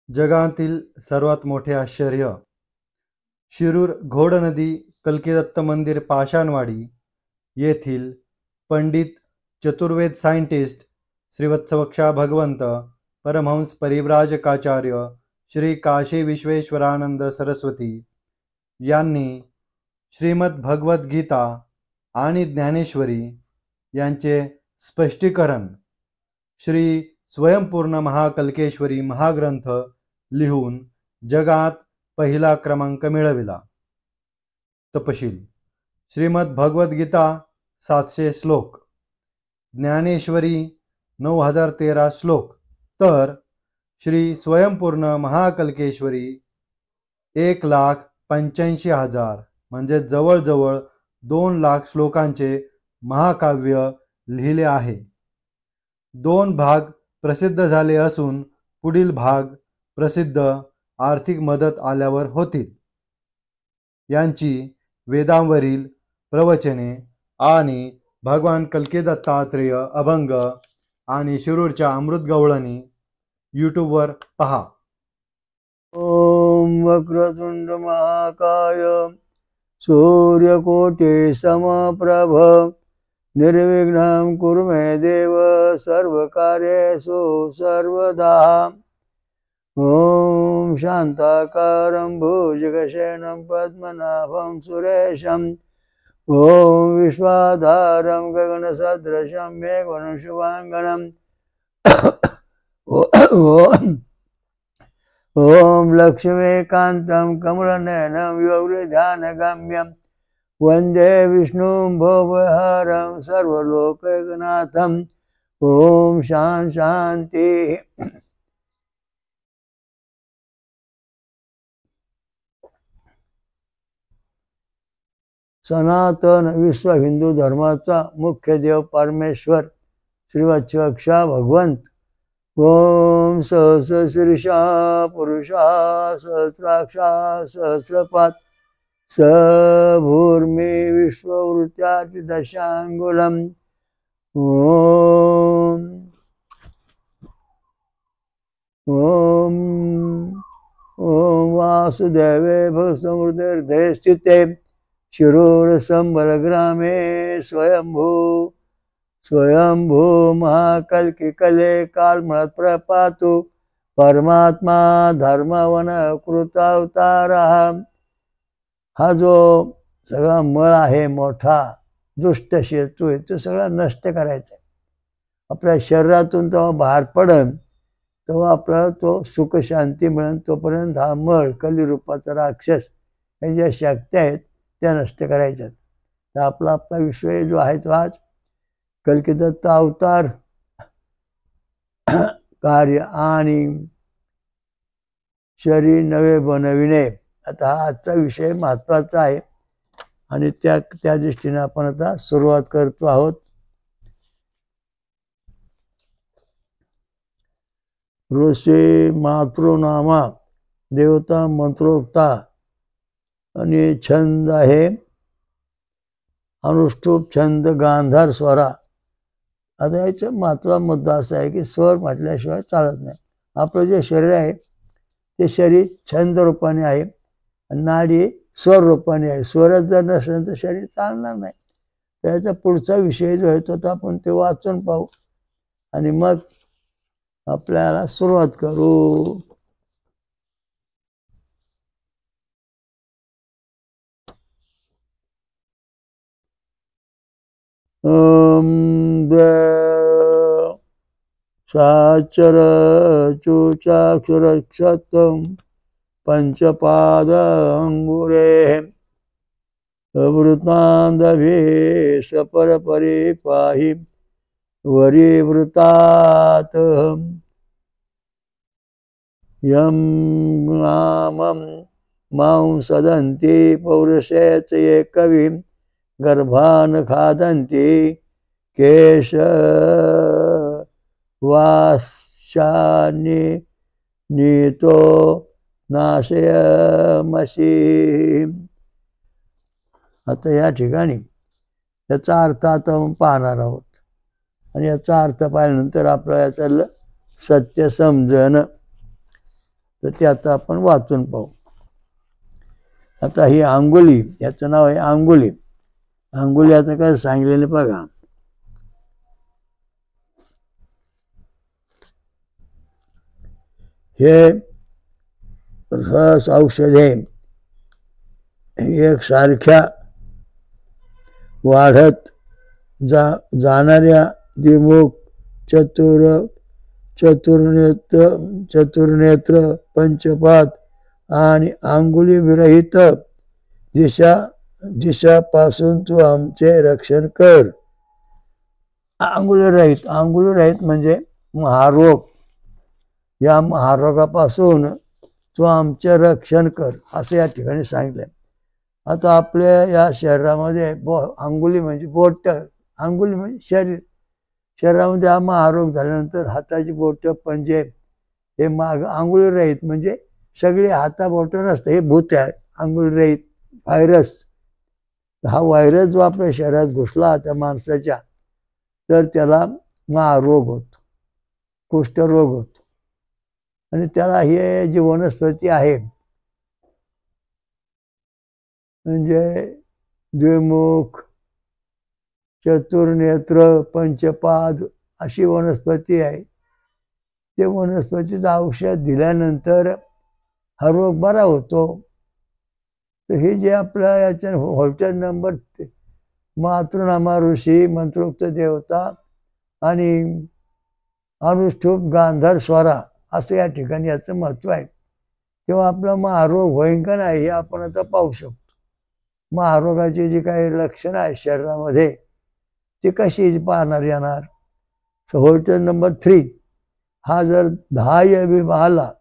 जगातील सर्वात मोठे आश्चर्य. शिरूर घोडनदी कल्किदत्त मंदिर पाषाणवाडी येथील पंडित चतुर्वेद सायंटिस्ट श्रीवत्सवक्षा भगवंत परमहंस परिव्राजकाचार्य श्री काशी विश्वेश्वरानंद सरस्वती यांनी श्रीमद भगवद्गीता आणि ज्ञानेश्वरी यांचे स्पष्टीकरण श्री स्वयंपूर्ण महाकल्केश्वरी महाग्रंथ लिहून जगात पहिला क्रमांक मिळविला. तपशील: श्रीमद भगवद्गीता 700 श्लोक, ज्ञानेश्वरी 9013 श्लोक, तर श्री स्वयंपूर्ण महाकल्केश्वरी 1,85,000 म्हणजे जवळजवळ 2 लाख श्लोकांचे महाकाव्य लिहिले आहे. 2 भाग प्रसिद्ध झाले असून पुढील भाग प्रसिद्ध आर्थिक मदत आल्यावर होतील. यांची वेदांवरील प्रवचने आणि भगवान कल्किदत्तात्रेय अभंग आणि शिरूरच्या अमृतगवळणी यूट्यूबवर पहा. ओम वक्रतुंड महाकाय सूर्यकोटि समप्रभ निर्विघ्नं कुरु मे देव सर्वकार्येषु सर्वदा. ओम शांताकारं भुजगशयनं पद्मनाभं सुरेशं ओम विश्वाधारं गगनसदृशं मेघवर्णं शुभांगनं ओम लक्ष्मीकान्तं कमलनयनं योगिध्यानगम्यं वंदे विष्णुं भवहरं सर्वलोकैकनाथं. ओम शांति. सनातन विश्व हिंदू धर्माचा मुख्य देव परमेश्वर श्रीवत्सवक्षा भगवंत. ओम सहस्रशीर्षा पुरुषा सहस्राक्षा सहस्रपाद सभूर्मी विश्ववृत्याति दशांगुलम. ओम ओम ओम वासुदेवे भवसमृद्धे स्थिते शिरूर संबलग्रामे स्वयंभू महाकल्की कले कालमळात प्रपातु परमात्मा धर्मवन कृतावतारा. हा जो सगळा मळ आहे, मोठा दुष्ट शेतू आहे, तो सगळा नष्ट करायचा आहे. आपल्या शरीरातून तेव्हा बाहेर पडन तेव्हा आपल्याला तो सुख शांती मिळेल. तोपर्यंत हा मळ कलिरूपाचा राक्षस या ज्या शक्ती आहेत त्या नष्ट करायच्यात. तर आपला विषय जो आहे तो आज कल्किदत्त अवतार कार्य आणि शरीर नवे बनविणे. आता हा आजचा विषय महत्वाचा आहे आणि त्या दृष्टीने आपण आता सुरुवात करतो आहोत. ऋषी मातृनामा देवता मंत्रोक्ता आणि छंद आहे अनुष्टुप छंद गांधार स्वरा. आता याचा महत्त्वाचा मुद्दा असा आहे की स्वर म्हटल्याशिवाय चालत नाही. आपलं जे शरीर आहे ते शरीर छंद रूपाने आहे आणि नाडी स्वर रूपाने आहे. स्वरच जर नसेल तर शरीर चालणार नाही. त्याचा पुढचा विषय जो आहे तो आपण ते वाचून पाहू आणि मग आपल्याला सुरुवात करू. साचर चूचाक्षरक्षत्रं पंचपाद अंगुरे वृतांदभे सपर परिपाहि वरिवृतात. यं नामं मां सदन्ति पौरुषेच ये कवि गर्भान खादन्ति केश वाशानि नीतो नाशयमसि. आता या ठिकाणी याचा अर्थ आता आपण पाहणार आहोत आणि याचा अर्थ पाहिल्यानंतर आपल्याला याचं सत्य समजणं. तर ते आता आपण वाचून पाहू. आता ही अंगुली, याचं नाव आहे अंगुली. अंगुली आता काय सांगितलेलं बघा. हे रस औषधे एक सारख्या वाढत जाणाऱ्या द्विमुख चतुर्नेत्र पंचपाद आणि अंगुली विरहित दिशापासून तू आमचे रक्षण कर. अंगुली रहित म्हणजे महारोग. या महारोगापासून तू आमचे रक्षण कर असं या ठिकाणी सांगितलंय. आता आपल्या या शरीरामध्ये अंगुली म्हणजे बोट, अंगुली म्हणजे शरीर. शरीरामध्ये हा महारोग झाल्यानंतर हाताची बोट, पंजे हे अंगुली रहित म्हणजे सगळे हाताबोट नसतं, हे भूत आहे अंगुली रहित. व्हायरस, हा व्हायरस जो आपल्या शरीरात घुसला त्या माणसाच्या, तर त्याला महारोग होतो, कुष्ठरोग होतो. आणि त्याला हे जी वनस्पती आहे म्हणजे द्विमुख चतुर्नेत्र पंचपाद अशी वनस्पती आहे. ते वनस्पतीचं औषध दिल्यानंतर हा रोग बरा होतो. तर हे जे आपल्या याच्या होल्टर नंबर मातृनामा ऋषी, मंत्रोक्त देवता आणि अनुष्ठुप गांधार स्वरा असं या ठिकाणी याचं महत्व आहे. तेव्हा आपला महारोग होईन का नाही हे आपण आता पाहू शकतो. महारोगाची जी काही लक्षणं आहे शरीरामध्ये ती कशी पाहणार येणार. होल्टर नंबर 3 हा जर 10 एम आला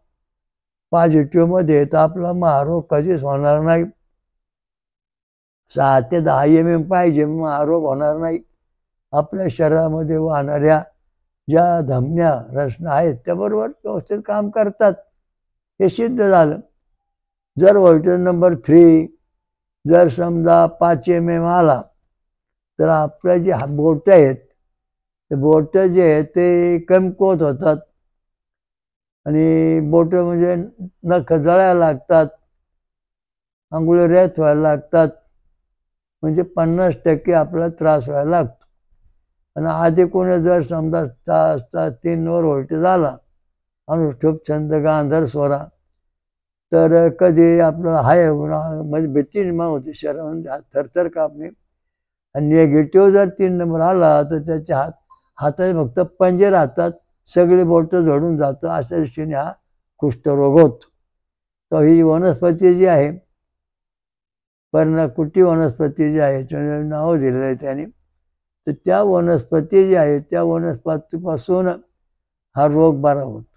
पॉझिटिव्ह मध्ये तर आपला महारोग कधीच होणार नाही. 6 ते 10 एम पाहिजे, महारोग होणार नाही. आपल्या शरीरामध्ये वाहणाऱ्या ज्या धमन्या रचना आहेत त्याबरोबर व्यवस्थित काम करतात, हे सिद्ध झालं. जर व्होल्टेज नंबर 3 जर समजा 5 एम आला तर आपल्या जे बोट आहेत ते बोट जे आहेत ते कमकुवत होतात आणि बोट म्हणजे नख जळायला लागतात, अंगुली रहित व्हायला लागतात. म्हणजे 50% आपल्याला त्रास व्हायला लागतो. आणि आधी कोणी जर समजा 3 वर व्होल्टेज आला अनुष्ठुप छंद गांधार स्वरा तर कधी आपल्याला हाय म्हणजे भीती निर्माण होती शरीरामध्ये, थरथर कापणे. आणि निगेटिव्ह जर 3 नंबर आला तर त्याच्या हातात फक्त पंजे राहतात, सगळे बोट झडून जातं. अशा दृष्टीने हा कुष्ठरोग होतो. तर ही वनस्पती जी आहे पर्णकुटी वनस्पती जी आहे नाव दिलेलं आहे त्याने, तर त्या वनस्पती जी आहे त्या वनस्पतीपासून हा रोग बरा होतो.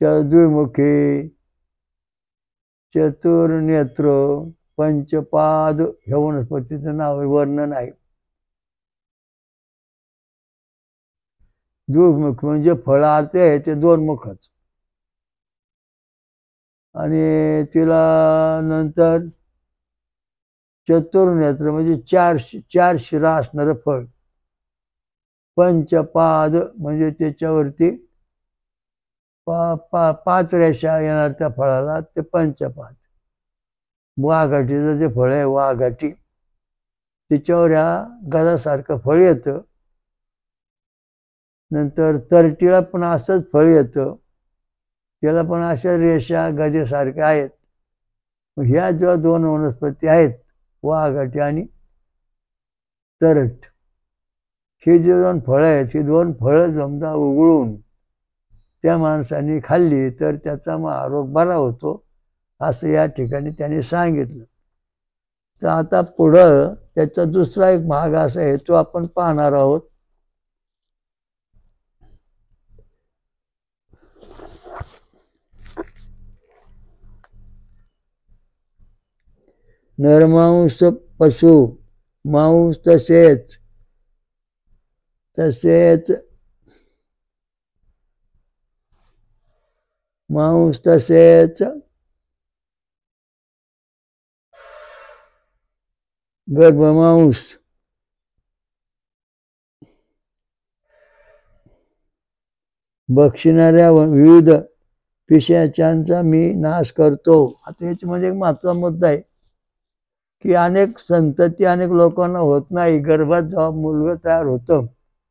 द्विमुखी चतुर्नेत्र पंचपाद ह्या वनस्पतीचं नाव वर्णन आहे. द्विमुख म्हणजे फळार्थ आहे ते 2 मुखच. आणि तिला नंतर चतुर्नेत्र म्हणजे 4 शिरा असणारं फळ. पंचपाद म्हणजे त्याच्यावरती 5 रेषा येणार त्या फळाला, ते पंचपाद. वाघाटीचं जे फळ आहे वाघाटी, त्याच्यावर ह्या गदासारखं फळ येतं. नंतर तरटीला पण असंच फळ येतं, त्याला पण अशा रेषा गजेसारख्या आहेत. ह्या जेव्हा 2 वनस्पती आहेत वाघाटी आणि तरट, ही जे 2 फळं आहेत ही 2 फळं समजा उघळून त्या माणसाने खाल्ली तर त्याचा महारोग बरा होतो असं या ठिकाणी त्यांनी सांगितलं. तर आता पुढं त्याचा दुसरा एक भाग असा आहे तो आपण पाहणार आहोत. नरमांस पशु मांस तसेच मांस तसेच गर्भमांस बक्षिणाऱ्या विविध पिशाचांचा मी नाश करतो. आता याच्यामध्ये एक महत्त्वाचा मुद्दा आहे की अनेक संतती अनेक लोकांना होत नाही. गर्भात जेव्हा मुलगा तयार होतं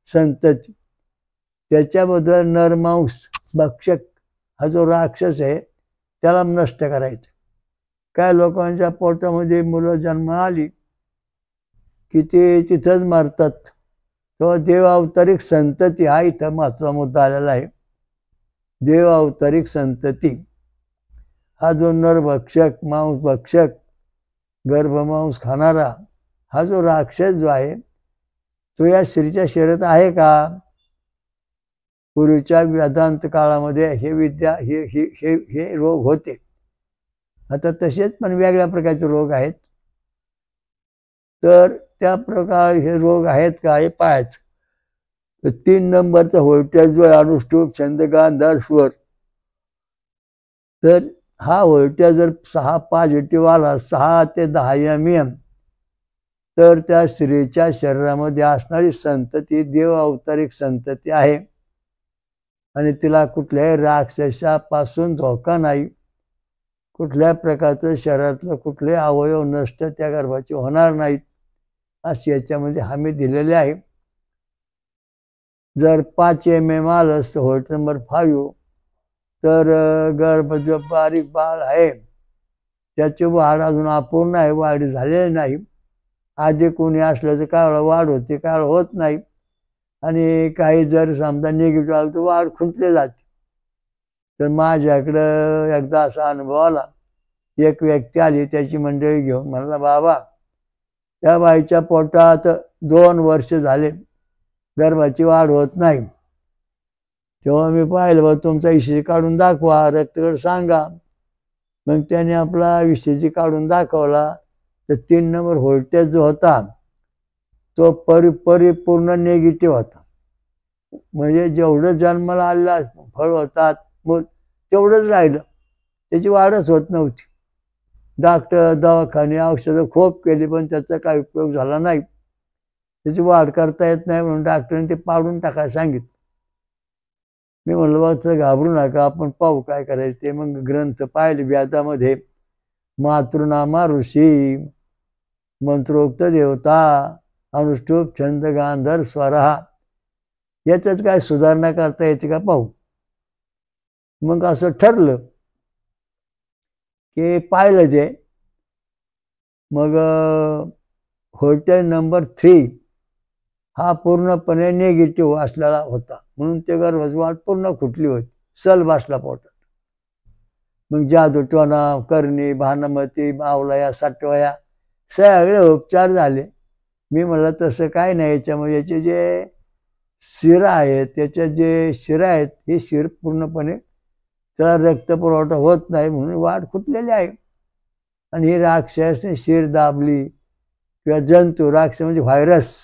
संतती, त्याच्याबद्दल नरमांस भक्षक हा जो राक्षस आहे त्याला नष्ट करायचं. काय लोकांच्या पोटामध्ये मुलं जन्म आली की ते तिथंच मरतात. तेव्हा देव अवतारिक संतती हा इथं महत्त्वाचा मुद्दा आलेला आहे. देव अवतारिक संतती हा जो नरभक्षक मांस भक्षक गर्भमांस खाणारा हा जो राक्षस जो आहे तो या स्त्रीच्या शरीरात आहे का? पूर्वीच्या वेदांत काळामध्ये हे विद्या हे हे हे हे रोग होते. आता तसेच पण वेगळ्या प्रकारचे रोग आहेत. तर त्या प्रकार हे रोग आहेत का हे पाहायचं. तर 3 नंबरचा व्होल्टेज जो आहे अनुष्टुप छंद गांधार स्वर, तर हा व्होल्टेज जर 6 पॉझिटिव्ह आला 6 ते 10 mm, तर त्या स्त्रीच्या शरीरामध्ये असणारी संतती देव अवतारिक संतती आहे आणि तिला कुठल्याही राक्षसापासून धोका नाही. कुठल्या प्रकारचं शरीरातलं कुठले अवयव नष्ट त्या गर्भाचे होणार नाहीत अशी याच्यामध्ये हमी दिलेली आहे. जर 5 mm आलं असतं व्होल्ट नंबर 5, तर गर्भ जो बारीक बाळ आहे त्याची वाढ अजून अपूर्ण आहे, वाढ झालेली नाही. आधी कोणी असलं तर काय वाढ होते, काय होत नाही. आणि काही जर समजा निगेटिव्ह आलं तर वाढ खुंटली जाते. तर माझ्याकडं एकदा असा अनुभव आला. एक व्यक्ती आली त्याची मंडळी घेऊन, म्हणला बाबा त्या बाईच्या पोटात 2 वर्ष झाले गर्भाची वाढ होत नाही. तेव्हा मी पाहिलं बा तुमचा ECG काढून दाखवा, रक्तगट सांगा. मग त्याने आपला ECG काढून दाखवला तर 3 नंबर व्होल्टेज जो होता तो परिपूर्ण निगेटिव्ह होता. म्हणजे जेवढं जन्माला आलेला फळ होतात तेवढंच राहिलं, त्याची वाढच होत नव्हती. डॉक्टर दवाखाने औषधं खूप केली पण त्याचा काही उपयोग झाला नाही. त्याची वाढ करता येत नाही म्हणून डॉक्टरांनी ते पाडून टाकायला सांगितलं. मी म्हणलं बा घाबरू नका, आपण पाहू काय करायचं ते. मग ग्रंथ पाहिले वेदामध्ये, मातृनामा ऋषी, मंत्रोक्त देवता, अनुष्टुप छंद गांधर स्वरा, याच्यात काय सुधारणा करता येते का पाहू. मग असं ठरलं की पाहिलं ते. मग व्होल्टेज नंबर 3 हा पूर्णपणे निगेटिव्ह असलेला होता म्हणून ते गर्भाची वाढ पूर्ण खुटली होती, सल बसला पोटात. मग जादूटोणा करणी, भानमती, मावलया, सटवया सगळे उपचार झाले. मी म्हणलं तसं काय नाही, याच्यामध्ये याचे जे शिरा आहेत त्याच्या जे शिरा आहेत हे शिर पूर्णपणे त्याला रक्तपुरवठा होत नाही म्हणून वाढ खुटलेली आहे. आणि ही राक्षसने शिर दाबली किंवा जंतू, राक्षस म्हणजे व्हायरस,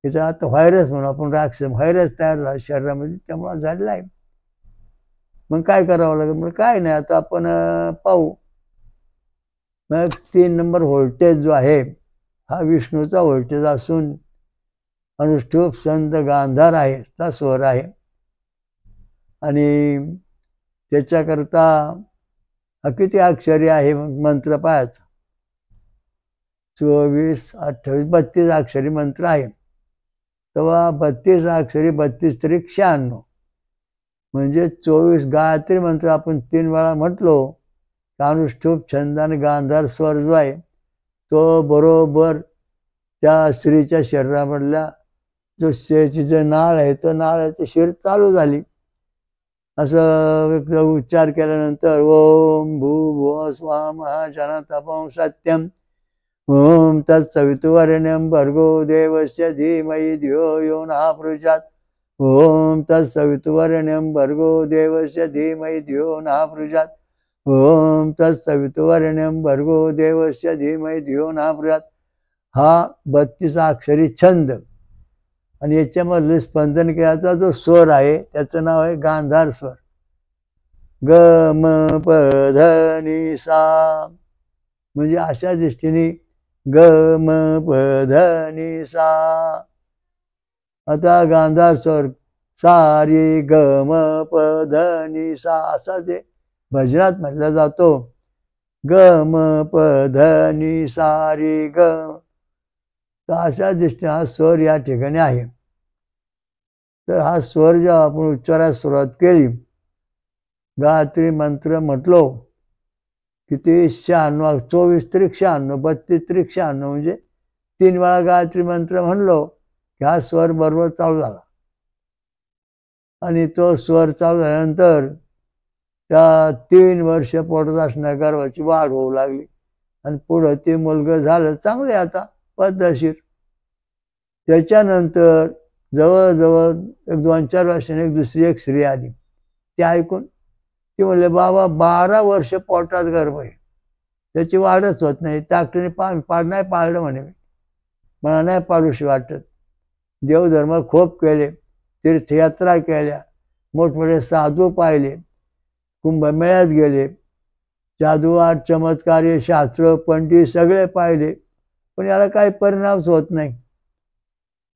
त्याचा आता व्हायरस म्हणून आपण राक्षस व्हायरस तयार झाला शरीरामध्ये, त्यामुळे झालेला आहे. मग काय करावं लागेल? म्हणजे काय नाही, आता आपण पाहू. मग 3 नंबर व्होल्टेज जो आहे हा विष्णूचा व्होल्टेज असून अनुष्टुप छंद गांधार आहे, ता स्वर आहे. आणि त्याच्याकरता किती अक्षरी आहे मग मंत्र पाहायचा. 24, 28, 32 अक्षरी मंत्र आहे. तेव्हा 32 अक्षरी 32 त्रिक 96 म्हणजे 24 गायत्री मंत्र आपण 3 वेळा म्हटलो. अनुष्टुप छंद आणि गांधार स्वर जो आहे तो बरोबर त्या स्त्रीच्या शरीरामधल्या जो जे नाळ आहे तो नाळाची शिर चालू झाली. असं उच्चार केल्यानंतर ओम भूर्भुवः स्वः महाजन तपं सत्यम ओम तत्सवितुर्वरेण्यं भर्गो देवस्य धीमहि धियो यो नः प्रचोदयात् ओम तत्सवितुर्वरेण्यं भर्गो देवस्य धीमहि धियो नः प्रचोदयात् ओम तत्सवितुर्वरेण्यं भर्गो देवस्य धीमहि धियो नः प्रचोदयात्. हा 32 अक्षरी छंद आणि याच्यामधले स्पंदन केल्याचा जो स्वर आहे त्याचं नाव आहे गांधार स्वर. ग म प ध नि सा म्हणजे अशा दृष्टीने ग म प ध नि सा. आता गांधार स्वर सारी ग म प ध नि सा असा ते भजनात म्हटला जातो. ग म प ध नि सा रे ग. तर अशा दृष्टीने हा स्वर या ठिकाणी आहे. तर हा स्वर जेव्हा आपण उच्चारायला सुरुवात केली, गायत्री मंत्र म्हटलो किती 96, 24 त्रिक 96, 32 त्रिक 96 म्हणजे 3 वेळा गायत्री मंत्र म्हणलो की हा स्वर बरोबर चालू झाला. आणि तो स्वर चालू झाल्यानंतर त्या 3 वर्ष पोटात असणाऱ्या गर्भाची वाढ होऊ लागली आणि पुढं ते मुलगं झालं चांगले आता पद्धतशीर. त्याच्यानंतर जवळजवळ 1-2-4 वर्षांनी दुसरी एक स्त्री आली. ते ऐकून ती म्हणले, बाबा 12 वर्ष पोटात गर्भ आहे, त्याची वाढच होत नाही. डॉक्टरने नाही पाळलं म्हणे. मला नाही पाडूशी वाटत. देवधर्म खूप केले, तीर्थयात्रा केल्या, मोठमोठे साधू पाहिले, कुंभमेळ्यात गेले, जादूआट चमत्कारी शास्त्र पंडित सगळे पाहिले, पण याला काही परिणामच होत नाही.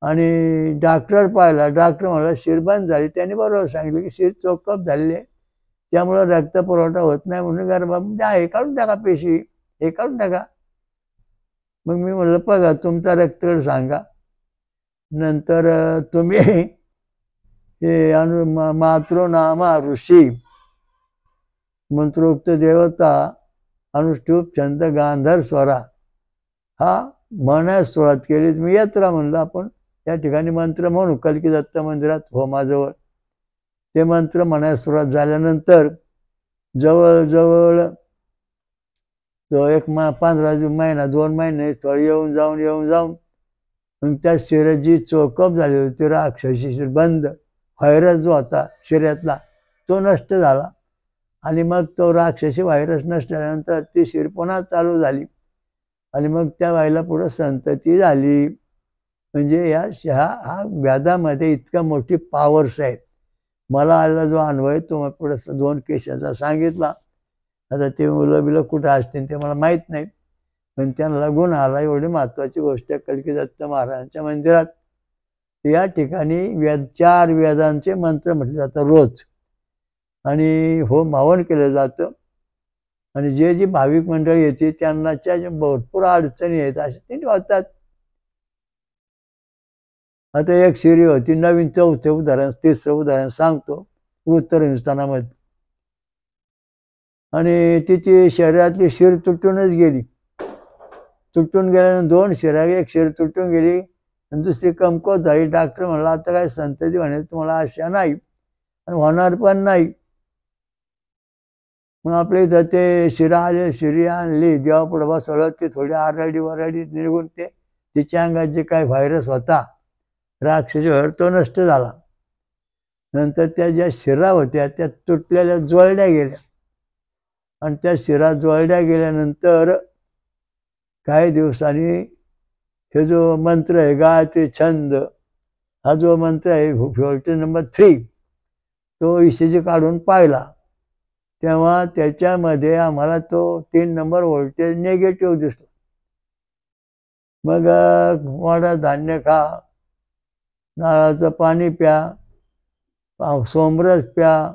आणि डॉक्टर पाहिला. डॉक्टर म्हणला शिर बंद झाली. त्यांनी बरोबर सांगितलं की शिर चोकअप झालेली आहे, त्यामुळं रक्तपुरवठा होत नाही म्हणून गर्भामध्ये आहे, काढून टाका पेशी, हे काढून टाका. मग मी म्हणलं बघा तुमचा रक्तगट सांगा. नंतर तुम्ही हे मातृनामा ऋषी मंत्रोक्त देवता अनुष्टुप छंद गांधार स्वरा हा म्हणायला सुरुवात केली. मी येत राहा म्हणलं आपण त्या ठिकाणी मंत्र म्हणू. कल्की दत्त मंदिरात होमाजवळ ते मंत्र म्हणायला सुरुवात झाल्यानंतर जवळजवळ तो 15 महिना 2 महिने थोडं येऊन जाऊन मग त्या शिराची चोकअप झाली होती. राक्षसी शिर बंद, व्हायरस जो होता शिऱ्यातला तो नष्ट झाला. आणि मग तो राक्षसी व्हायरस नष्ट झाल्यानंतर ती शिर पुन्हा चालू झाली. आणि मग त्या व्हायला पुढं संतती झाली. म्हणजे हा व्याधामध्ये इतक्या मोठी पॉवर्स आहेत. मला आलेला जो अनुभव आहे तो मग पुढं 2 केसाचा सांगितला. आता ते मुलं बिलं कुठं असतील ते मला माहीत नाही, पण त्यांना गुण आला. एवढी महत्त्वाची गोष्ट कल्की दत्त महाराजांच्या मंदिरात. या ठिकाणी 4 वेदांचे मंत्र म्हटले जातात रोज, आणि होम हवन केलं जातं. आणि जे भाविक मंडळी येते त्यांना भरपूर अडचणी आहेत असे ते होतात. आता एक शिरी होती नवीन 4थं उदाहरण 3रं उदाहरण सांगतो. उत्तर हिंदुस्थानामध्ये आणि तिची शरीरातली शिर तुटूनच गेली. तुटून गेल्यानंतर 2 शिरा, एक शिर तुटून गेली आणि दुसरी कमकुवत झाली. डॉक्टर म्हणला आता काय संतती म्हणे तुम्हाला आशा नाही आणि होणार पण नाही. मग आपल्या इथं ते शिरा आले, शिरी आणली, देवापुढे बसवलं. ती थोडी आरडी निघून तिच्या अंगात जे काही व्हायरस होता राक्षसी व्हायरस तो नष्ट झाला. नंतर त्या ज्या शिरा होत्या त्या तुटलेल्या जोडल्या गेल्या. आणि त्या शिरा जोडल्या गेल्यानंतर काही दिवसांनी हे जो मंत्र आहे गायत्री छंद हा जो मंत्र आहे व्होल्टेज नंबर 3 तो ECG काढून पाहिला. तेव्हा त्याच्यामध्ये आम्हाला तो 3 नंबर व्होल्टेज निगेटिव्ह दिसला. मग मोडा धान्य खा, नारळाचं पाणी प्या, सोमरस प्या,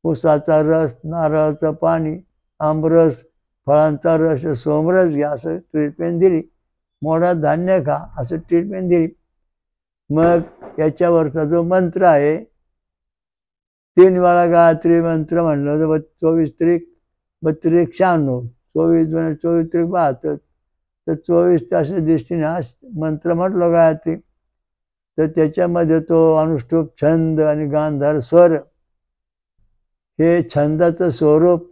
ऊसाचा रस, नारळाचं पाणी, आमरस, फळांचा रस, सोमरस घ्या असं ट्रीटमेंट दिली. मोडा धान्य खा असं ट्रीटमेंट दिली. मग याच्यावरचा जो मंत्र आहे 3 वेळा गायत्री मंत्र म्हणलं तर 24 त्रिक 32 96, 24 त्रिक 72, तर 24 तासाच्या दृष्टीने हा मंत्र म्हटलं गायत्री. तर त्याच्यामध्ये तो अनुष्टुप छंद आणि गांधार स्वर हे छंदाचं स्वरूप.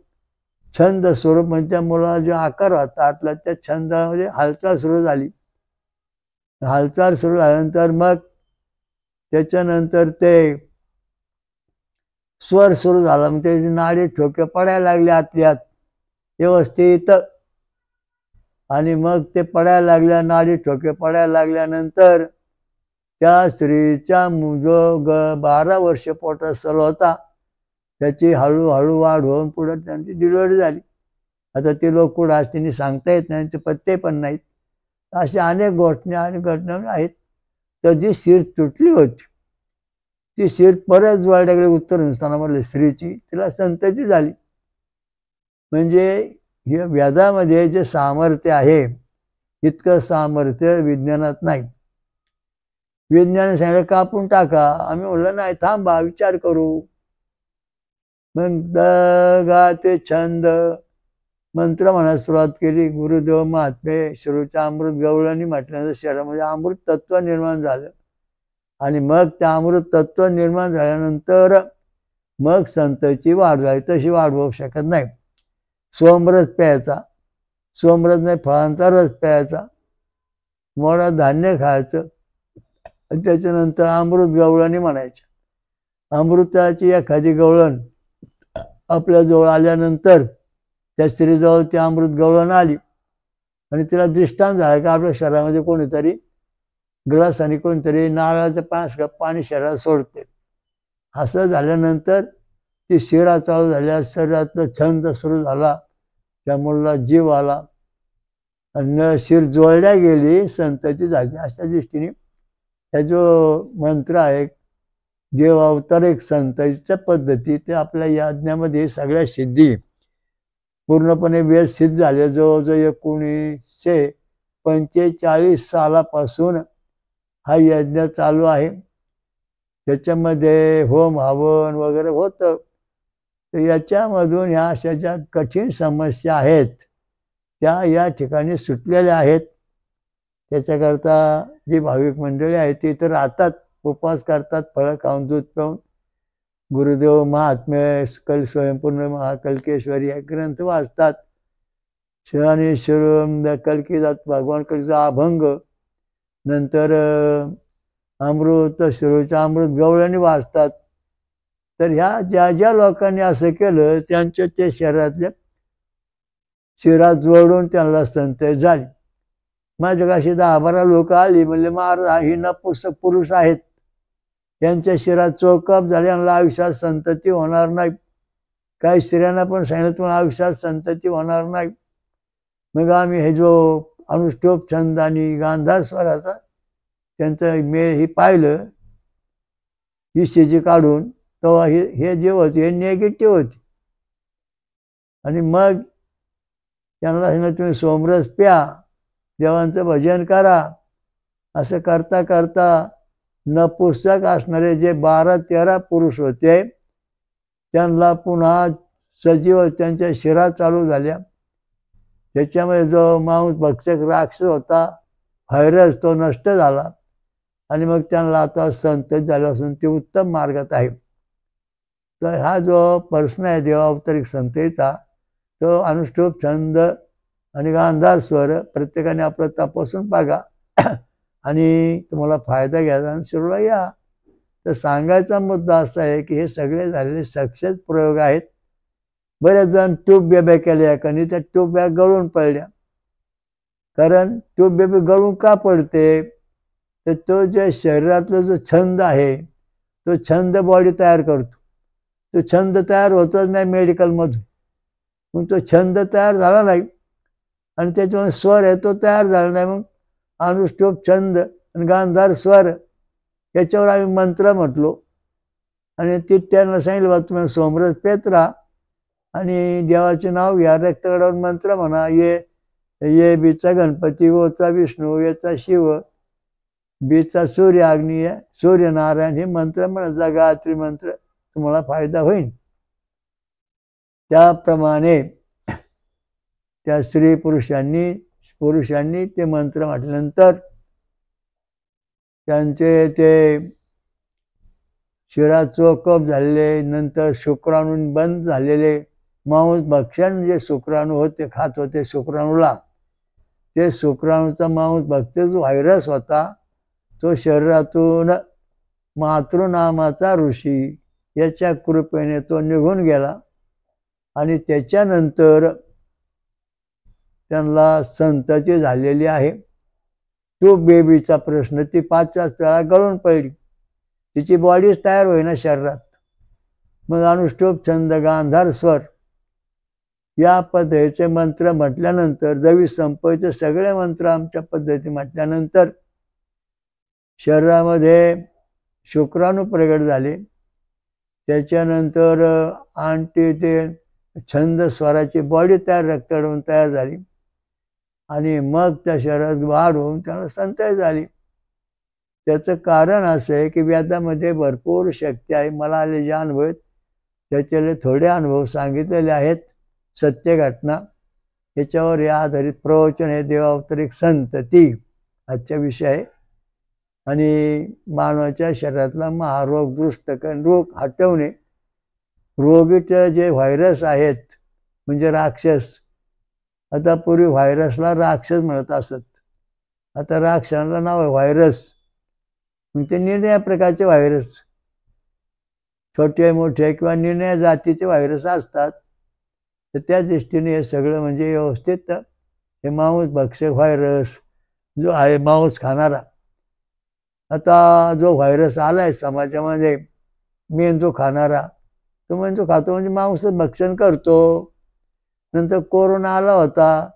छंद स्वरूप म्हणजे त्या मुलाला जो आकार होता आपला त्या छंदामध्ये हालचाल सुरू झाली. हालचाल सुरू झाल्यानंतर मग त्याच्यानंतर ते स्वर सुरू झाला. मग त्याची नाडी ठोके पडायला लागले आतली आत व्यवस्थित. आणि मग ते पडायला लागल्या, नाडी ठोके पडायला लागल्यानंतर त्या स्त्रीचा जो 12 वर्ष पोटात सल होता त्याची हळूहळू वाढ होऊन पुढे त्यांची डिलिव्हरी झाली. आता ते लोक कुठं असतील सांगता येत नाही, ते पत्ते पण नाहीत. अशा अनेक घटना आहेत. तर जी शिर तुटली होती ती शीर परत जोडल्या गेली उत्तर हिंदुस्थानामधल्या स्त्रीची, तिला संतती झाली. म्हणजे हे वेदामध्ये जे सामर्थ्य आहे इतकं सामर्थ्य विज्ञानात नाही. विज्ञाने सांगितलं कापून टाका, आम्ही म्हणलं नाही, थांबा, विचार करू. मग गाते छंद मंत्र म्हणायला सुरुवात केली. गुरुदेव महात्मे श्रीचा अमृत गवळणी म्हटल्यानंतर शरीरामध्ये अमृत तत्व निर्माण झालं. आणि मग त्या अमृत तत्व निर्माण झाल्यानंतर मग संतची वाढ झाली. तशी वाढ होऊ शकत नाही. सोमरस प्यायचा, सोमरस नाही फळांचा रस प्यायचा, मोडा धान्य खायचं, त्याच्यानंतर अमृत गवळणी म्हणायचं. अमृताची एखादी गवळण आपल्या जवळ आल्यानंतर त्या स्त्रीजवळ ती अमृत गवळण आली आणि तिला दृष्टांत झाला की आपल्या शरीरामध्ये कोणीतरी ग्लासाने कोणतरी नारळाचं 5 कप पाणी शरीरात सोडते. असं झाल्यानंतर ती शिरा चालू झाल्या, शरीरातलं छंद सुरू झाला, त्या मुलाला जीव आला आणि शिर जोडल्या गेली, संतची झाली. अशा दृष्टीने हा जो मंत्र आहे देव अवतारिक संतांच्या पद्धती ते आपल्या यज्ञामध्ये सगळ्या सिद्धी पूर्णपणे वेद सिद्ध झाले. जवळजवळ 1945 सालापासून हा यज्ञ चालू आहे. त्याच्यामध्ये होम हवन वगैरे होतं. तर याच्यामधून ह्या अशा ज्या कठीण समस्या आहेत त्या या ठिकाणी सुटलेल्या आहेत. त्याच्याकरता जी भाविक मंडळी आहेत ती तर राहतात, उपवास करतात, फळं खाऊन दूध पिऊन. गुरुदेव महात्मे कल स्वयंपूर्ण महाकल्केश्वरी हे ग्रंथ वाचतात. आणि कल्कीदात भगवान कल्कीचा अभंग, नंतर अमृत शिरोचा अमृत गवळणी वाचतात. तर ह्या ज्या ज्या लोकांनी असं केलं त्यांच्या ते शरीरातल्या शिरा जोडून त्यांना संत झाली. माझ्याकडे अशी 10-12 लोक आली, म्हणले महाराज ही नपुंसक पुरुष आहेत, त्यांच्या शिरा चोकअप झाले, यांना आयुष्यात संतती होणार नाही. काही स्त्रियांना पण सांगितलं तुम्हाला आयुष्यात संतती होणार नाही. मग आम्ही हे जो अनुष्टोप छंद आणि गांधार स्वराचा त्यांचं मेळ हे पाहिलं ECG काढून, तेव्हा हे जे होते हे निगेटिव्ह होते. आणि मग त्यांना सांगितलं तुम्ही सोमरस प्या, देवांचं भजन करा. असं करता करता नपुंसक असणारे जे 12-13 पुरुष होते त्यांना पुन्हा सजीव त्यांच्या शिरा चालू झाल्या. त्याच्यामध्ये जो मांस भक्षक राक्षस होता व्हायरस तो नष्ट झाला आणि मग त्यांना आता संत झाल्यापासून ते उत्तम मार्गात आहे. तर हा जो प्रश्न आहे देवावतारिक संतेचा तो अनुष्टुप छंद आणि गांधार स्वर प्रत्येकाने आपलं तपासून बघा आणि तुम्हाला फायदा घ्यायचा आणि शिरूला या. तर सांगायचा मुद्दा असा आहे की हे सगळे झालेले सक्सेस प्रयोग आहेत. बरेच जण ट्यूब बेब्या केल्या आणि त्या ट्यूब बॅग गळून पडल्या. कारण ट्यूब बेबी गळून का पडते तर तो जे शरीरातला जो छंद आहे तो छंद बॉडी तयार करतो. तो छंद तयार होतच नाही मेडिकलमधून. मग तो छंद तयार झाला नाही आणि त्याच्यामुळे स्वर आहे तो तयार झाला नाही. मग अनुष्टोप छंद आणि गांधार स्वर याच्यावर आम्ही मंत्र म्हटलो आणि ती त्यांना सांगितलं बा तुम्ही सोमरस पेत राहा आणि देवाचे नाव घ्या, रक्तगडावर मंत्र म्हणा. ये बीचा गणपती, ओचा विष्णू, याचा शिव, बीचा सूर्य अग्नी, सूर्यनारायण हे मंत्र म्हणत जा, गायत्री मंत्र, तुम्हाला फायदा होईल. त्याप्रमाणे त्या स्त्री पुरुषांनी ते मंत्र म्हटल्यानंतर त्यांचे ते शिरा चोकअप झालेले, नंतर शुक्राणू बंद झालेले, मांस भक्षण जे शुक्राणू होते खात होते शुक्राणूला, ते शुक्राणूचा मांस भक्षक जो व्हायरस होता तो शरीरातून मातृनामाचा ऋषी याच्या कृपेने तो निघून गेला आणि त्याच्यानंतर त्यांना संतती झालेली आहे. तो बेबीचा प्रश्न ती 5 वेळा गळून पडली, तिची बॉडीच तयार होईना शरीरात. मग अनुष्टोप छंद गांधार स्वर या पद्धतीचे मंत्र म्हटल्यानंतर दवी संपयचे सगळे मंत्र आमच्या पद्धती म्हटल्यानंतर शरीरामध्ये शुक्राणू प्रगट झाले. त्याच्यानंतर आणखी ते छंद स्वराची बॉडी रक्ताळून तयार झाली आणि मग त्या शरीरात वाढ होऊन त्याला संतती झाली. त्याचं कारण असं आहे की वेदामध्ये भरपूर शक्ती आहे. मला आले जे अनुभव आहेत त्याच्याले थोडे अनुभव सांगितलेले आहेत, सत्य घटना. याच्यावर या आधारित प्रवचन आहे देवावतरिक संतती आजचा विषय आहे. आणि मानवाच्या शरीरातला महारोग दुष्ट रोग हटवणे. रोगीचे जे व्हायरस आहेत म्हणजे राक्षस, आता पूर्वी व्हायरसला राक्षस म्हणत असत, आता राक्षसाला नाव आहे व्हायरस. म्हणजे निरनिराळ्या प्रकारचे व्हायरस, छोटे मोठे किंवा निरनिराळ्या जातीचे व्हायरस असतात. तर त्या दृष्टीने हे सगळं म्हणजे व्यवस्थित हे मांस भक्षक व्हायरस जो आहे मांस खाणारा. आता जो व्हायरस आलाय समाजामध्ये मेंदू खाणारा, तो मेंदू खातो म्हणजे मांस भक्षण करतो. नंतर कोरोना आला होता,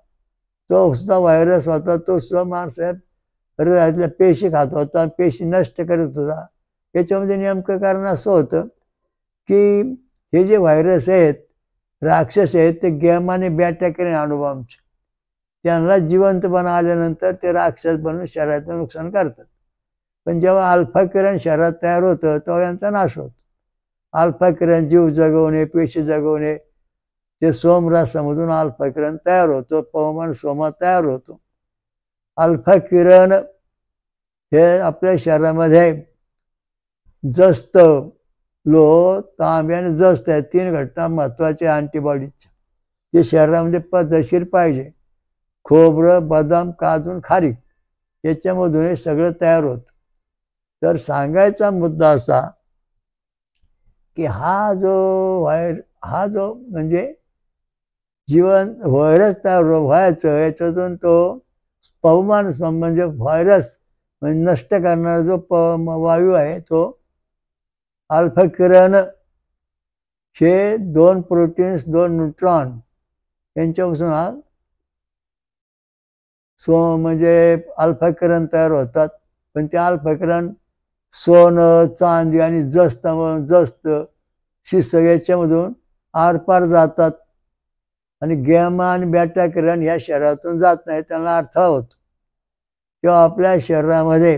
तो सुद्धा व्हायरस होता, तो सुद्धा माणसातल्या पेशी खात होता, पेशी नष्ट करत होता. याच्यामध्ये नेमकं कारण असं होतं की हे जे व्हायरस आहेत राक्षस आहेत ते गॅमाने बॅटॅक्रियाने अणु आमचे त्यांना जिवंतपणा आल्यानंतर ते राक्षस बनून शरीराचं नुकसान करतात. पण जेव्हा अल्फा किरण शरीरात तयार होतं तेव्हा यांचा नाश होतो. अल्फा किरण जीव जगवणे, पेशी जगवणे, ते सोमरसामधून अल्फा किरण तयार होतो, पवमान सोमा तयार होतो. अल्फा किरण हे आपल्या शरीरामध्ये जस्त, लोह, तांबे आणि जस्त आहे, 3 घटना महत्वाचे अँटीबॉडीच्या, जे शरीरामध्ये पद्धतशीर पाहिजे. खोबरं, बदाम, काजू, खारीक याच्यामधून हे सगळं तयार होतं. तर सांगायचा मुद्दा असा की हा जो म्हणजे जीवन व्हायरस तयार व्हायचं याच्यातून तो पवमान म्हणजे व्हायरस म्हणजे नष्ट करणारा जो वायू आहे तो अल्फा किरण हे 2 प्रोटीन्स 2 न्यूट्रॉन यांच्यापासून हा म्हणजे अल्फा किरण तयार होतात. पण ते अल्फा किरण सोनं, चांदी आणि जस्त शिस्त याच्यामधून आरपार जातात आणि गॅमा आणि बॅटा किरण ह्या शरीरातून जात नाही, त्यांना अडथळा होतो. तेव्हा आपल्या शरीरामध्ये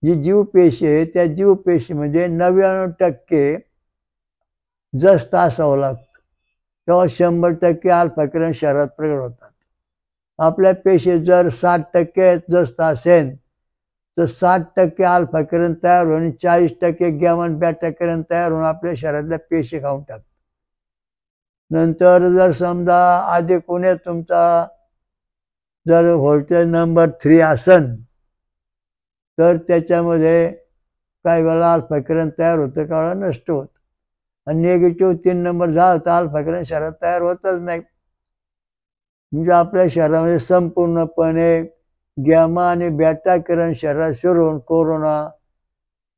जी जीवपेशी आहे त्या जीवपेशीमध्ये 99% जस्त असावं लागतं, तेव्हा 100% अल्फा किरण शरीरात प्रगट होतात. आपल्या पेशी जर 60% जस्त असेल तर 60% अल्फा किरण तयार होऊन 40% गॅमा आणि बॅटा किरण तयार होऊन आपल्या शरीरातल्या पेशी खाऊन टाकतात. नंतर जर समजा आधी कोणी तुमचा जर व्होल्टेज नंबर 3 असन तर त्याच्यामध्ये काही वेळा अल्फा किरण तयार होतं, काही वेळा नष्ट होतं. आणि निगेटिव्ह 3 नंबर झाला तर अल्फा किरण शरीरात तयार होतच नाही. म्हणजे आपल्या शरीरामध्ये संपूर्णपणे गॅमा आणि बॅटा किरण शरीरात शिरून कोरोना,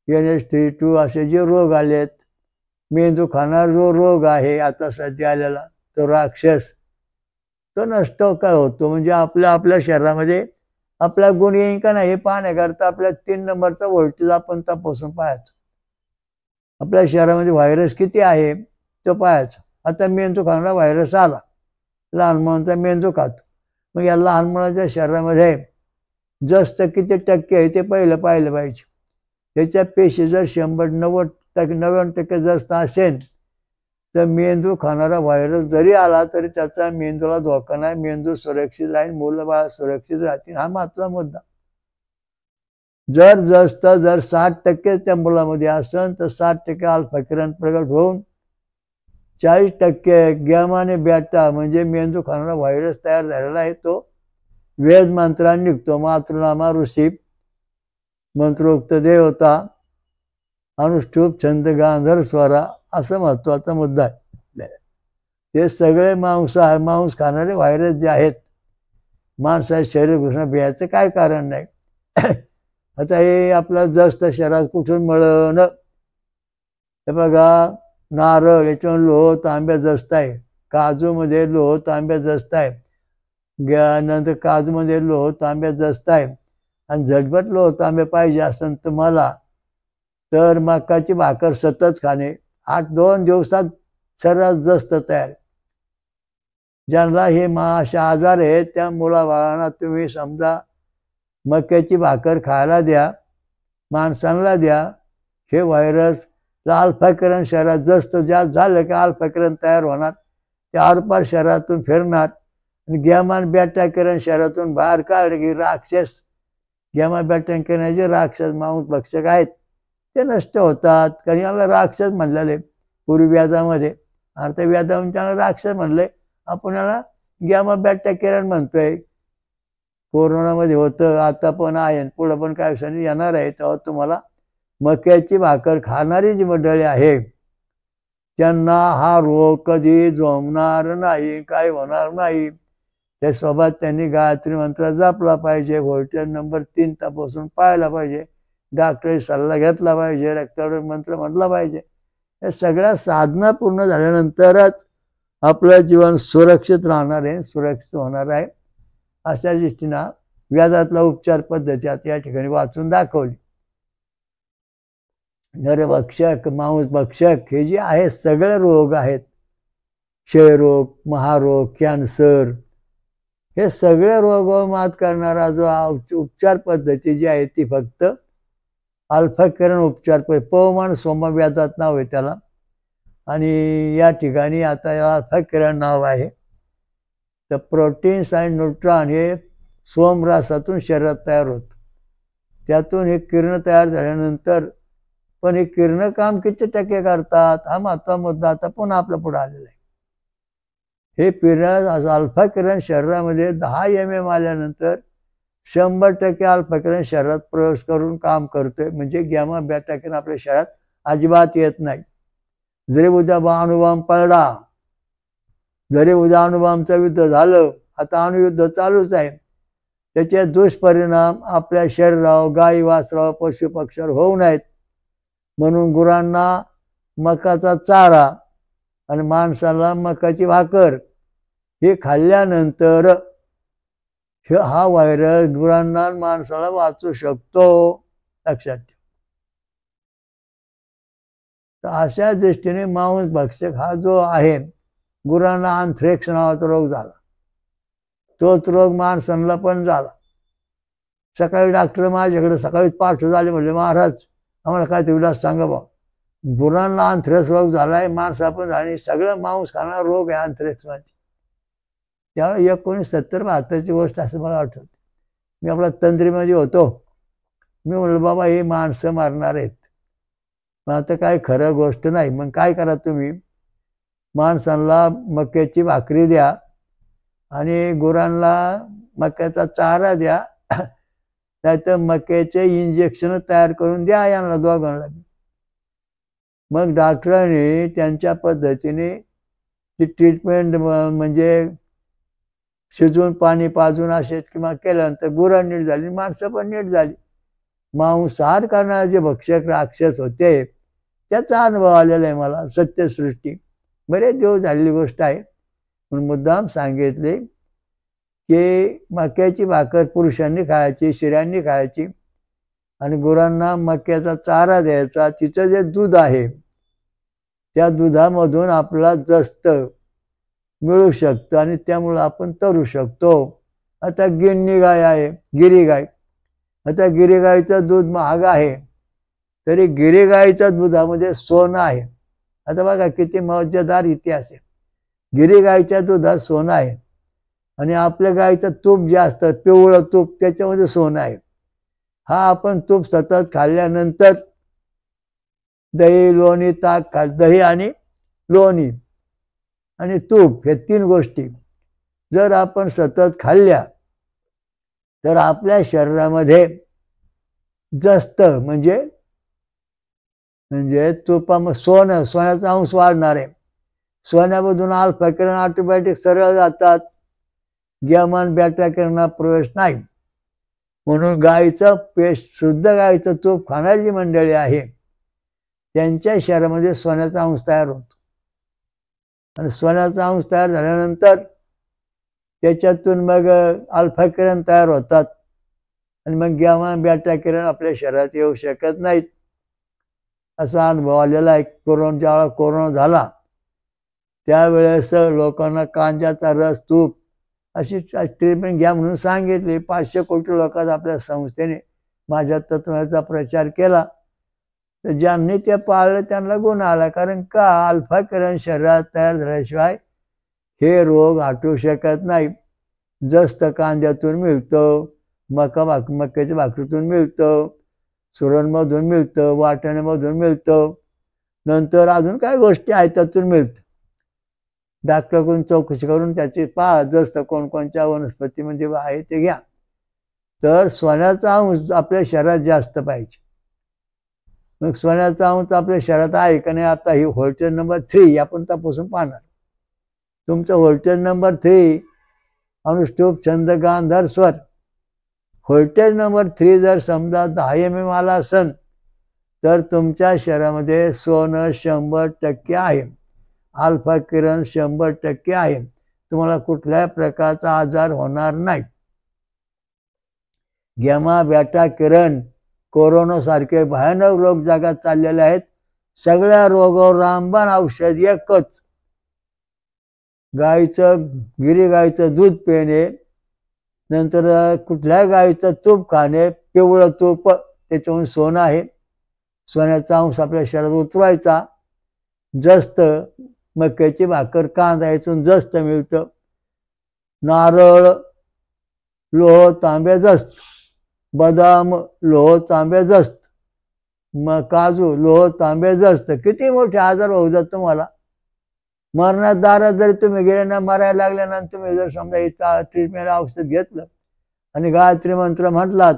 NH3 असे जे रोग आलेत, मेंदू खाणार जो रोग आहे आता सध्या आलेला तो राक्षस, तो नष्ट काय होतो. म्हणजे आपल्या शरीरामध्ये आपला गुण येईन का नाही हे पाहण्याकरता आपल्या 3 नंबरचा व्होल्टेज आपण तपासून पाहायचं. आपल्या शरीरामध्ये व्हायरस किती आहे तो पाहायचा. आता मेंदू खाणारा व्हायरस आला, लहान मुलांचा मेंदू खातो, मग या लहान मुलांच्या शरीरामध्ये जस्त किती टक्के आहे ते पाहिलं पाहिजे. त्याच्या पेशी जर 90% जास्त असेल तर मेंदू खाणारा व्हायरस जरी आला तरी त्याचा मेंदूला धोका नाही, मेंदू सुरक्षित राहील, मुलं बाळ सुरक्षित राहतील. हा महत्वाचा मुद्दा. जर 60% त्या मुलामध्ये असेल तर 60% अल्फा किरण प्रगट होऊन 40% गॅमा आणि बॅटा म्हणजे मेंदू खाणारा व्हायरस तयार झालेला आहे, तो वेद मंत्राने निघतो. मातृनामा ऋषी, मंत्रोक्त देवता, अनुष्ठूप छंद गांधर स्वरा, असं महत्वाचा मुद्दा आहे. हे सगळे मांस खाणारे व्हायरस जे आहेत माणसाच्या शरीर घुसणं बियाचं काय कारण नाही. आता हे आपलं जस्त शरीरात कुठून मिळणं, हे बघा, नारळ याच्यावर लोह तांब्या जस्त आहे, काजूमध्ये लोह तांब्या जस्त आहे, नंतर काजूमध्ये लोह तांब्या जस्त आहे. आणि झटपट लोह तांबे पाहिजे असेल तुम्हाला तर मकाची भाकर सतत खाणे 8-2 दिवसात सर्वात जास्त तयार. ज्यांना हे असे आजार आहेत त्या मुलाबाळांना तुम्ही समजा मक्याची भाकर खायला द्या, माणसांना द्या. हे व्हायरस अल्फा शहरात जास्त झालं की अल्फा तयार होणार, ते आरपार शहरातून फिरणार आणि गॅमान बॅटा शहरातून बाहेर काढले की राक्षस गॅमा बॅटा जे राक्षस मांस भक्षक आहेत ते नष्ट होतात. कारण याला राक्षस म्हणलेले पूर्वी व्याजामध्ये, आता व्याजामध्ये त्याला राक्षस म्हणले, आपण याला गॅमा बॅटा म्हणतोय. कोरोनामध्ये होतं, आता पण आहे, पुढं पण काय दिवसांनी येणार आहे. तेव्हा तुम्हाला मक्याची भाकर खाणारी जी मंडळी आहे त्यांना हा रोग कधी जमणार नाही, काय होणार नाही. त्यासोबत त्यांनी गायत्री मंत्र जपला पाहिजे, व्होल्टेज नंबर 3 तपासून पाहायला पाहिजे, डॉक्टरी सल्ला घेतला पाहिजे, रक्ताळू मंत्र म्हटला पाहिजे. या सगळ्या साधना पूर्ण झाल्यानंतरच आपलं जीवन सुरक्षित राहणार आहे, सुरक्षित होणार आहे. अशा दृष्टीनं व्याजातला उपचार पद्धती आता या ठिकाणी वाचून दाखवली. नरभक्षक मांस भक्षक हे जे आहेत सगळे रोग आहेत, क्षयरोग, महारोग, कॅन्सर, हे सगळे रोगावर मात करणारा जो उपचार पद्धती जी आहे ती फक्त अल्फा उपचार पद्धती, पवमान सोमव्याधात नाव आहे त्याला. आणि या ठिकाणी आता याला अल्फा नाव आहे. तर प्रोटीन्स आणि न्यूट्रॉन हे सोमरासातून शरीरात तयार होत, त्यातून हे किरण तयार झाल्यानंतर पण हे किरण काम किती टक्के करतात हा महत्त्वाचा मुद्दा आता पुन्हा आपल्या पुढे आलेला आहे. हे अल्फा किरण शरीरामध्ये 10 mm आल्यानंतर 100% अल्फा किरण शरीरात प्रवेश करून काम करतोय. म्हणजे गॅमा बॅटा किरण आपल्या शरीरात अजिबात येत नाही. जरी उद्या अणुबॉम्ब पडला, जरी उद्या अणुबॉम्बचं युद्ध झालं, आता अणुयुद्ध चालूच आहे, त्याचे दुष्परिणाम आपल्या शरीरावर, गाई वासरावर, पशु पक्ष्यावर होऊ नयेत म्हणून गुरांना मकाचा चारा आणि माणसाला मकाची भाकर हे खाल्ल्यानंतर हा व्हायरस गुरांना माणसाला वाचू शकतो, लक्षात ठेवा. तर अशा दृष्टीने मांस भक्षक हा जो आहे, गुरांना अँथ्रेक्स नावाचा रोग झाला, तोच रोग माणसांना पण झाला. सकाळी डॉक्टर माझ्याकडे सकाळीच पाठ झाले, म्हणले महाराज आम्हाला काय ते विलास सांगा बा, गुरांना अँथ्रेक्स रोग झालाय, माणसा पण झाली, सगळं मांस खाणारा रोग आहे अँथ्रेक्स मध्ये. त्यावेळेला 1970-72ची गोष्ट असं मला आठवते. मी आपला तंद्रीमध्ये होतो. मी म्हणलो बाबा हे माणसं मारणार आहेत, पण आता काय खरं गोष्ट नाही. मग काय करा तुम्ही, माणसांना मक्याची भाकरी द्या आणि गुरांना मक्याचा चारा द्या, नाहीतर मक्याचे इंजेक्शन तयार करून द्या यांना दोघांना. मग डॉक्टरांनी त्यांच्या पद्धतीने ती ट्रीटमेंट म्हणजे शिजवून पाणी पाजून असे किंवा केल्यानंतर गुरं नीट झाली, माणसं पण नीट झाली. मांसाहार करणारे जे भक्षक राक्षस होते त्याचा अनुभव आलेला आहे मला, सत्यसृष्टी बरेच दिवस झालेली गोष्ट आहे. म्हणून मुद्दाम सांगितले की मक्याची भाकर पुरुषांनी खायची, स्त्रियांनी खायची आणि गुरांना मक्याचा चारा द्यायचा. तिचं जे दूध आहे त्या दुधामधून आपला जस्त मिळू शकतं आणि त्यामुळं आपण तरू शकतो. आता गिन्नी गाय आहे, गिरीगाय, आता गिरीगायचं दूध महाग आहे, तरी गिरीगायच्या दुधामध्ये सोनं आहे. आता बघा किती मौजेदार इतिहास आहे. गिरीगायच्या दुधात सोनं आहे आणि आपल्या गायचं तूप जे असतं पिवळं तूप त्याच्यामध्ये सोनं आहे. हा आपण तूप सतत खाल्ल्यानंतर दही, लोणी, ताक दही आणि लोणी आणि तूप हे 3 गोष्टी जर आपण सतत खाल्ल्या तर आपल्या शरीरामध्ये जास्त म्हणजे तुपामध्ये सोन्याचा अंश वाढणार आहे. सोन्यामधून अल्फा किरण ऑटोमॅटिक सरळ जातात, गॅमान बॅटा किरणा प्रवेश नाही. म्हणून गायचं पेस्ट, शुद्ध गायचं तूप खाणारी जी मंडळी आहे त्यांच्या शरीरामध्ये सोन्याचा अंश तयार होतो आणि सोन्याचा अंश तयार झाल्यानंतर त्याच्यातून मग अल्फा किरण तयार होतात आणि मग गॅमा बॅटा किरण आपल्या शरीरात येऊ शकत नाहीत. असा अनुभव आलेला आहे. ज्यावेळेला कोरोना झाला त्यावेळेस लोकांना कांद्याचा रस, तूप अशी ट्रीटमेंट घ्या म्हणून सांगितली. 500 कोटी लोकांचा आपल्या संस्थेने माझ्या तत्वाचा प्रचार केला. तर ज्यांनी ते पाळलं त्यांना गुण आला. कारण का, अल्फा किरण शरीरात तयार झाल्याशिवाय हे रोग हटू शकत नाही. जस्त कांद्यातून मिळतं, मक्याच्या भाकरीतून मिळतं, सुरणमधून मिळतं, वाटाण्यामधून मिळतं, नंतर अजून काय गोष्टी आहेत त्यातून मिळतं. डॉक्टरकडून चौकशी करून त्याची पहा जस्त कोणकोणत्या वनस्पतीमध्ये आहे ते घ्या. तर सोन्याचा अंश आपल्या शरीरात जास्त पाहिजे. मग सोन्याचा अंश आपल्या शरीरात आहे का नाही, आता ही व्होल्टेज नंबर 3 आपण तपासून पाहणार. तुमचं व्होल्टेज नंबर 3 अनुष्टुप छंद गांधार स्वर व्होल्टेज नंबर 3 जर समजा 10 mm आला असेल तर तुमच्या शरीरामध्ये सोनं 100% आहे, अल्फा किरण 100% आहे. तुम्हाला कुठल्याही प्रकारचा आजार होणार नाही. गॅमा बेटा किरण, कोरोना सारखे भयानक रोग जगात चाललेले आहेत. सगळ्या रोगावर रामबाण औषध एकच, गिरी गाईचं दूध पिणे, नंतर कुठल्या गाईचं तूप खाणे, पिवळं तूप, त्याच्याहून सोनं आहे. सोन्याचा अंश आपल्या शरीरात उतरवायचा. जस्त मक्याची भाकर, कांदा यातून जस्त मिळतं. नारळ लोह तांबे जस्त, बदाम लोह तांबे जस्त, मग काजू लोह तांबे जस्त. किती मोठे आजार होऊ जात तुम्हाला. मरणात दारात जरी तुम्ही गेले ना, मरायला लागल्यानंतर तुम्ही जर समजा इथं ट्रीटमेंट औषध घेतलं आणि गायत्री मंत्र म्हटलात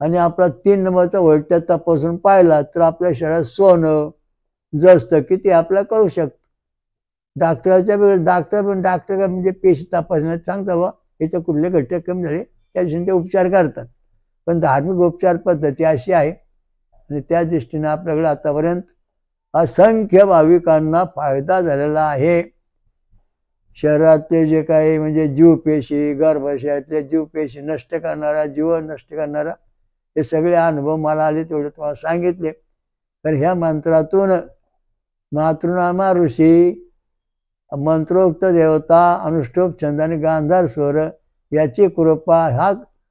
आणि आपला 3 नंबरचा व्होल्टेज तपासून पाहिला तर आपल्या शरीरात सोनं जस्त किती आपल्याला कळू शकतं. डॉक्टर काय म्हणजे पेशी तपासण्यात सांगता बा याचे कुठले घटक कमी झाले त्या दृष्टीने ते उपचार करतात. पण धार्मिक उपचार पद्धती अशी आहे आणि त्या दृष्टीने आपल्याकडे आतापर्यंत असंख्य भाविकांना फायदा झालेला आहे. शरीरातले जे काही म्हणजे जीवपेशी, गर्भाशयातले जीवपेशी नष्ट करणारा, जीव नष्ट करणारा, हे सगळे अनुभव मला आले तेवढे तुम्हाला सांगितले. तर ह्या मंत्रातून मातृनामा ऋषी, मंत्रोक्त देवता, अनुष्टुप छंद आणि गांधार स्वर याची कृपा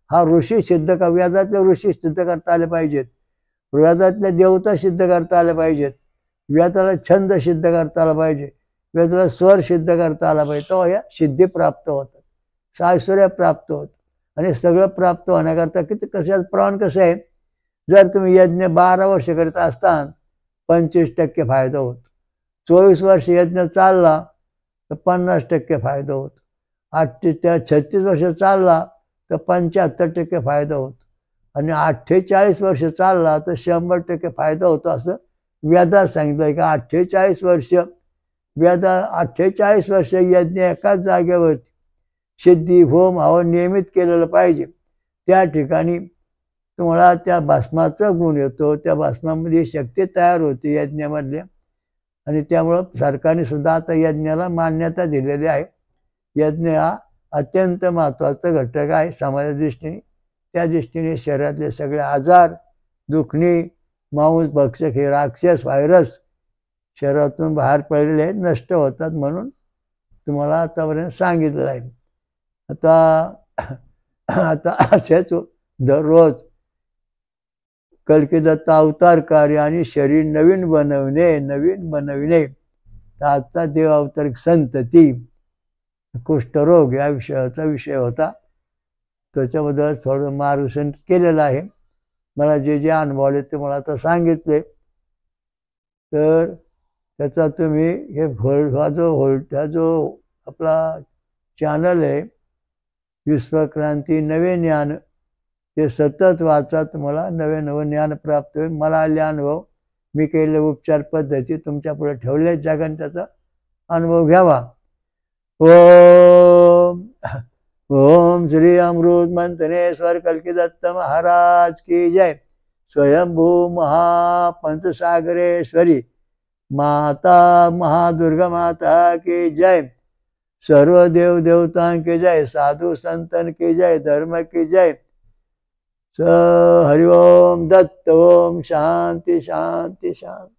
हा ऋषी सिद्ध का, व्याजातले ऋषी सिद्ध करता आले पाहिजेत, व्याजातल्या देवता सिद्ध करता आले पाहिजेत, व्याजाला छंद सिद्ध करता आला पाहिजे, वेदाला स्वर सिद्ध करता आला पाहिजे. तो या सिद्धी प्राप्त होतात, सायश्वर्य प्राप्त होत. आणि सगळं प्राप्त होण्याकरता किती प्रमाण कसं आहे, जर तुम्ही यज्ञ 12 वर्ष करीत असताना 25% फायदा होतो. 24 वर्ष यज्ञ चालला तर 50% फायदा होतो. 36 वर्ष चालला तर 75% फायदा होतो. आणि 48 वर्ष चालला तर 100% फायदा होतो. असं वेदात सांगितलं का 48 वर्ष 48 वर्ष यज्ञ एकाच जागेवरती सिद्धी होम हवन नियमित केलेलं पाहिजे. त्या ठिकाणी तुम्हाला त्या भस्माचा गुण येतो, त्या भस्मामध्ये शक्ती तयार होते यज्ञामधल्या. आणि त्यामुळं सरकारने सुद्धा आता यज्ञाला मान्यता दिलेली आहे. यज्ञ हा अत्यंत महत्त्वाचा घटक आहे समाजा दृष्टीने. त्या दृष्टीने शरीरातले सगळे आजार, दुखणी, मांस भक्षक हे राक्षस व्हायरस शरीरातून बाहेर पडलेले आहेत, नष्ट होतात म्हणून तुम्हाला आतापर्यंत सांगितलं आहे. आता असेच दररोज कल्की दत्त अवतार कार्य आणि शरीर नवीन बनविणे. तर आजचा देव अवतार संतती कुष्ठरोग या विषयाचा विषय होता. त्याच्याबद्दल थोडं मार्गदर्शन केलेलं आहे. मला जे अनुभव आले ते मला आता सांगितले. तर त्याचा तुम्ही हा जो आपला चॅनल आहे विश्वक्रांती नवे ज्ञान, ते सतत वाचा, तुम्हाला नवे ज्ञान प्राप्त होईल. मला आले अनुभव, मी केलेले उपचार पद्धती तुमच्या पुढे ठेवले, जगाने त्याचा अनुभव घ्यावा. ओम श्री अमृत मंथनेश्वर कल्की दत्त महाराज की जय. स्वयंभू महापंचसागरेश्वरी माता महादुर्गा माता की जय. सर्व देव देवतां की जय, साधु संतन की जय, धर्म की जय. स हरि ओम दत्त ओम शांती शांती शांती.